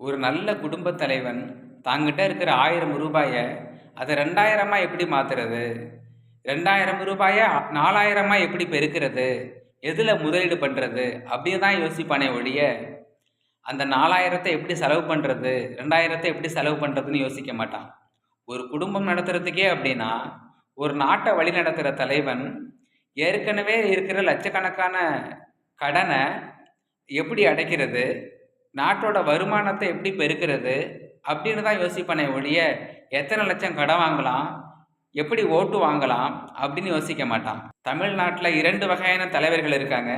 ஒரு நல்ல குடும்பத் தலைவன் தாங்கிட்ட இருக்கிற 1000 ரூபாய அதை 2000 எப்படி மாத்துறது? 2000 ரூபாய 4000 எப்படி பெருக்கிறது? எதுல முதலீடு பண்றது? அப்படின்னு தான் யோசிப்பானே ஒழிய, அந்த 4000 எப்படி செலவு பண்றது? 2000 எப்படி செலவு பண்றதுன்னு யோசிக்க மாட்டான். ஒரு குடும்பம் நடத்துறதுக்கே அப்படின்னா, ஒரு நாட்டை வழி நடத்துற தலைவன் ஏற்கனவே இருக்கிற லட்சக்கணக்கான கடனை எப்படி அடைக்கிறது? நாட்டோட வருமானத்தை எப்படி பெருக்கிறது? அப்படின்னு தான் யோசிப்பானே ஒழிய, எத்தனை லட்சம் கடன் வாங்கலாம்? எப்படி ஓட்டு வாங்கலாம்? அப்படின்னு யோசிக்க மாட்டான். தமிழ்நாட்டுல 2 வகையான தலைவர்கள் இருக்காங்க.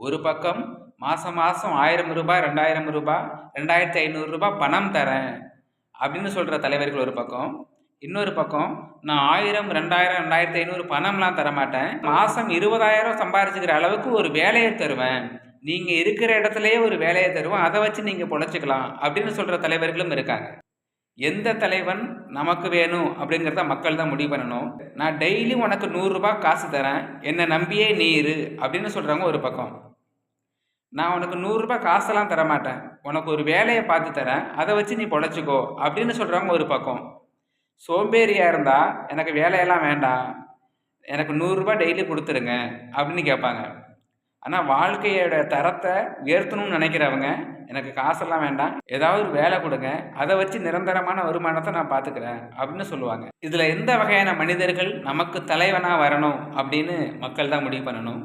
ஒரு பக்கம் மாசம் மாசம் ரூ. 1000, ரூ. 2000, ரூ. 2500 பணம் தரேன் அப்படின்னு சொல்ற தலைவர்கள் ஒரு பக்கம். இன்னொரு பக்கம் நான் 1000, 2000, 2500 பணம்லாம் தரமாட்டேன். மாசம் 20,000 சம்பாரிச்சுக்கிற அளவுக்கு ஒரு வேலையை தருவேன். நீங்க இருக்கிற இடத்துலயே ஒரு வேலையை தருவேன். அதை வச்சு நீங்க பொழைச்சுக்கலாம் அப்படின்னு சொல்ற தலைவர்களும் இருக்காங்க. எந்த தலைவன் நமக்கு வேணும் அப்படிங்கிறத மக்கள் தான் முடிவு பண்ணணும். நான் டெய்லியும் உனக்கு 100 ரூபாய் காசு தரேன், என்னை நம்பியே நீ இரு அப்படின்னு சொல்றவங்க ஒரு பக்கம். நான் உனக்கு 100 ரூபாய் காசெல்லாம் தரமாட்டேன், உனக்கு ஒரு வேலையை பார்த்து தரேன், அதை வச்சு நீ பொழைச்சிக்கோ அப்படின்னு சொல்றவங்க ஒரு பக்கம். சோம்பேறியா இருந்தா எனக்கு வேலையெல்லாம் வேண்டாம், எனக்கு 100 ரூபாய் டெய்லி கொடுத்துருங்க அப்படின்னு கேட்பாங்க. ஆனால் வாழ்க்கையோட தரத்தை உயர்த்தணும்னு நினைக்கிறவங்க, எனக்கு காசெல்லாம் வேண்டாம், ஏதாவது ஒரு வேலை கொடுங்க, அதை வச்சு நிரந்தரமான வருமானத்தை நான் பார்த்துக்கிறேன் அப்படின்னு சொல்லுவாங்க. இதில் எந்த வகையான மனிதர்கள் நமக்கு தலைவனாக வரணும் அப்படின்னு மக்கள் தான் முடிவு பண்ணணும்.